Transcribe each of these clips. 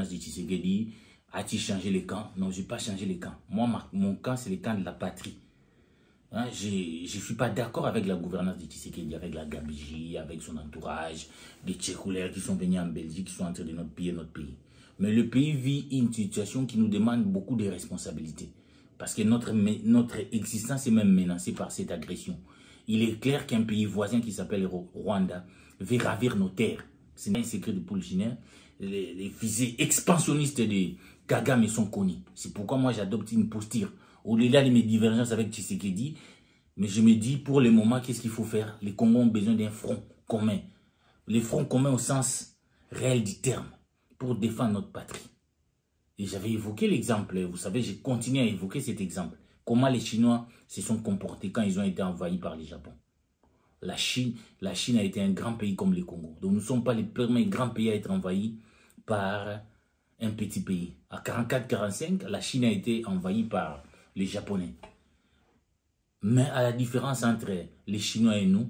de Tshisekedi, a-t-il changé les camps? Non, je n'ai pas changé les camps. Moi, mon camp, c'est le camp de la patrie. Hein, je ne suis pas d'accord avec la gouvernance de Tshisekedi, avec la Gabégie, avec son entourage, des Tchékoulères qui sont venus en Belgique, qui sont entrés dans notre pays. Mais le pays vit une situation qui nous demande beaucoup de responsabilités. Parce que notre existence est même menacée par cette agression. Il est clair qu'un pays voisin qui s'appelle Rwanda veut ravir nos terres. Ce n'est pas un secret de Polichinelle. Les visées expansionnistes de Kagame sont connues. C'est pourquoi moi j'adopte une posture. Au-delà de mes divergences avec Tshisekedi, mais je me dis pour le moment, qu'est-ce qu'il faut faire? Les Congos ont besoin d'un front commun. Le front commun au sens réel du terme, pour défendre notre patrie. Et j'avais évoqué l'exemple, vous savez, j'ai continué à évoquer cet exemple. Comment les Chinois se sont comportés quand ils ont été envahis par les Japon. La Chine a été un grand pays comme le Congo. Donc nous ne sommes pas les premiers grands pays à être envahis par un petit pays. À 44-45, la Chine a été envahie par les Japonais. Mais à la différence entre les Chinois et nous,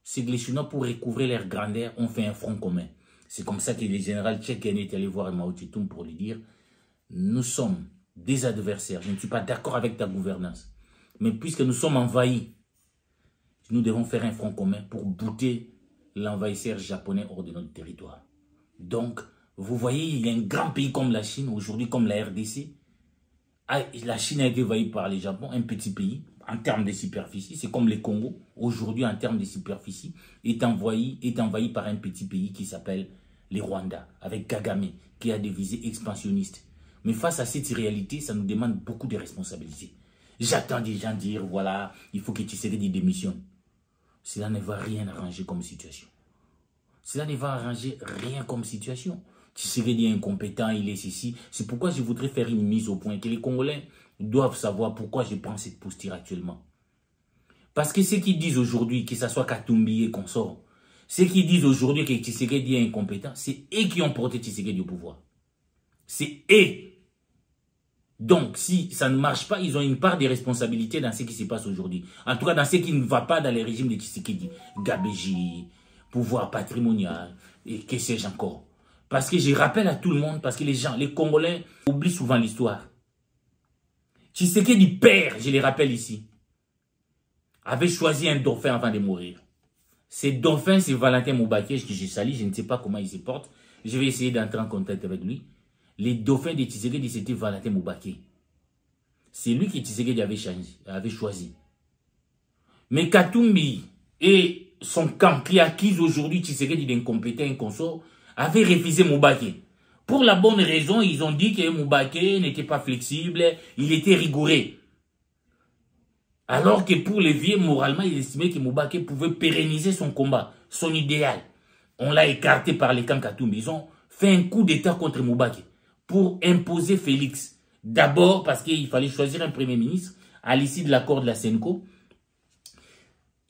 c'est que les Chinois, pour recouvrer leur grandeur, ont fait un front commun. C'est comme ça que le général Tchéken est allé voir Mao Tse-tung pour lui dire « Nous sommes des adversaires, je ne suis pas d'accord avec ta gouvernance. Mais puisque nous sommes envahis, nous devons faire un front commun pour bouter l'envahisseur japonais hors de notre territoire. » Donc, vous voyez, il y a un grand pays comme la Chine, aujourd'hui comme la RDC. La Chine a été envahie par le Japon, un petit pays, en termes de superficie. C'est comme le Congo, aujourd'hui en termes de superficie, est envahi par un petit pays qui s'appelle le Rwanda, avec Kagame, qui a des visées expansionnistes. Mais face à cette réalité, ça nous demande beaucoup de responsabilités. J'attends des gens dire, voilà, il faut que Tshisekedi démissionne. Cela ne va rien arranger comme situation. Cela ne va arranger rien comme situation. Tshisekedi est incompétent, il est ceci. C'est pourquoi je voudrais faire une mise au point, que les Congolais doivent savoir pourquoi je prends cette posture actuellement. Parce que ceux qui disent aujourd'hui, que ce soit Katumbi et consort, ceux qui disent aujourd'hui que Tshisekedi est incompétent, c'est eux qui ont porté Tshisekedi au pouvoir. C'est eux. Donc, si ça ne marche pas, ils ont une part de responsabilité dans ce qui se passe aujourd'hui. En tout cas, dans ce qui ne va pas dans les régimes de Tshisekedi. Gabégie, pouvoir patrimonial, et que sais-je encore. Parce que je rappelle à tout le monde, parce que les gens, les Congolais, oublient souvent l'histoire. Tshisekedi père, je les rappelle ici, avait choisi un dauphin avant de mourir. Ce dauphin, c'est Valentin Moubaké, que je salue, je ne sais pas comment il se porte. Je vais essayer d'entrer en contact avec lui. Les dauphins de Tshisekedi, c'était Valentin Moubaké. C'est lui que Tshisekedi avait choisi. Mais Katumbi et son camp qui accuse aujourd'hui Tshisekedi d'incompétent et consort, avait refusé Moubaké. Pour la bonne raison, ils ont dit que Moubaké n'était pas flexible, il était rigoureux. Alors que pour les vieux, moralement, ils estimaient que Moubaké pouvait pérenniser son combat, son idéal. On l'a écarté par les camps Katumbi. Ils ont fait un coup d'état contre Moubaké pour imposer Félix. D'abord parce qu'il fallait choisir un premier ministre à l'issue de l'accord de la Senko.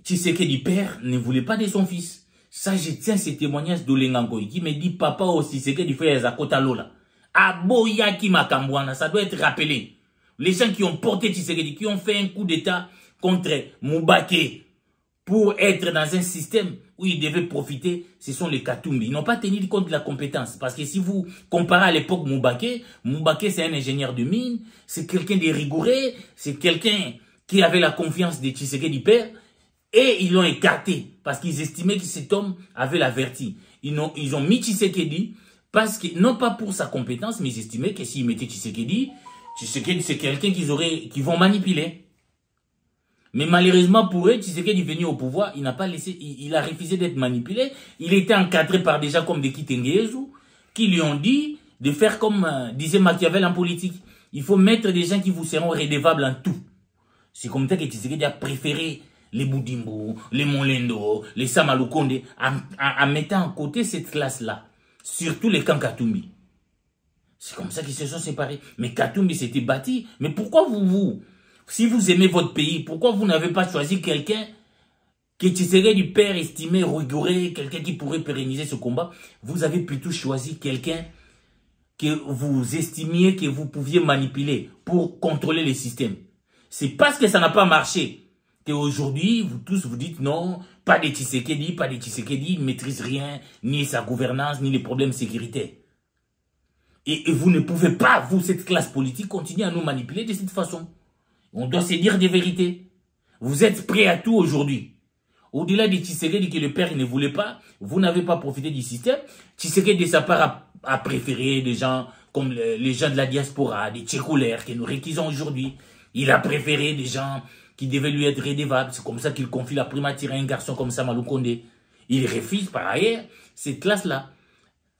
Tshisekedi père ne voulait pas de son fils. Ça, je tiens ce témoignage d'Olengangoy qui me dit, papa aussi, c'est que du fait Zakota Lola. Aboya qui Makambouana, ça doit être rappelé. Les gens qui ont porté Tshisekedi, qui ont fait un coup d'état contre Moubaké pour être dans un système où ils devaient profiter, ce sont les Katumbi. Ils n'ont pas tenu compte de la compétence. Parce que si vous comparez à l'époque Moubaké c'est un ingénieur de mine, c'est quelqu'un de rigoureux, c'est quelqu'un qui avait la confiance de Tshisekedi père. Et ils l'ont écarté parce qu'ils estimaient que cet homme avait la vertu. Ils ont mis Tshisekedi parce que, non pas pour sa compétence, mais ils estimaient que s'ils mettaient Tshisekedi c'est quelqu'un qu'ils vont manipuler. Mais malheureusement pour eux, Tshisekedi venu au pouvoir, il n'a pas laissé, il a refusé d'être manipulé. Il était encadré par des gens comme des Kitengezu qui lui ont dit de faire comme disait Machiavel en politique. Il faut mettre des gens qui vous seront redevables en tout. C'est comme ça que Tshisekedi a préféré les Boudimbo, les Molendo, les Samalukonde, en mettant à côté cette classe-là. Surtout les camps Katumbi. C'est comme ça qu'ils se sont séparés. Mais Katumbi s'était bâti. Mais pourquoi si vous aimez votre pays, pourquoi vous n'avez pas choisi quelqu'un qui serait du père estimé, rigoureux, quelqu'un qui pourrait pérenniser ce combat? Vous avez plutôt choisi quelqu'un que vous estimiez que vous pouviez manipuler pour contrôler le système. C'est parce que ça n'a pas marché qu'aujourd'hui, vous tous vous dites non, pas de Tshisekedi, il ne maîtrise rien, ni sa gouvernance, ni les problèmes sécuritaires. Et vous ne pouvez pas, vous, cette classe politique, continuer à nous manipuler de cette façon. On doit se dire des vérités. Vous êtes prêts à tout aujourd'hui. Au-delà de Tshisekedi que le père ne voulait pas, vous n'avez pas profité du système. Tshisekedi de sa part a préféré des gens comme les gens de la diaspora, des tchécoulaires que nous réquisons aujourd'hui. Il a préféré des gens qui devaient lui être redevables. C'est comme ça qu'il confie la primature à un garçon comme ça, Salou Kondé. Il refuse par ailleurs cette classe-là.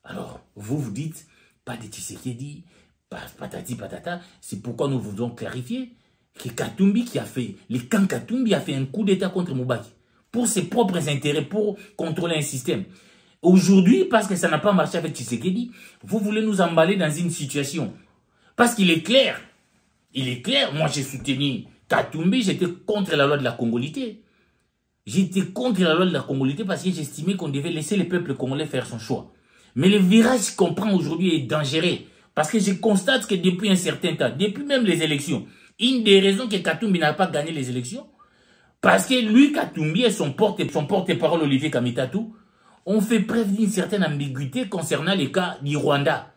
Alors, vous dites, pas de Tshisekedi, patati patata. C'est pourquoi nous voulons clarifier que Katumbi le camp Katumbi a fait un coup d'État contre Moubaki. Pour ses propres intérêts, pour contrôler un système. Aujourd'hui, parce que ça n'a pas marché avec Tshisekedi, vous voulez nous emballer dans une situation. Parce qu'il est clair. Il est clair. Moi, j'ai soutenu Katumbi, j'étais contre la loi de la Congolité. J'étais contre la loi de la Congolité parce que j'estimais qu'on devait laisser le peuple congolais faire son choix. Mais le virage qu'on prend aujourd'hui est dangereux. Parce que je constate que depuis un certain temps, depuis même les élections, une des raisons que Katumbi n'a pas gagné les élections, parce que lui, Katumbi et son porte-parole Olivier Kamitatou ont fait preuve d'une certaine ambiguïté concernant les cas du Rwanda.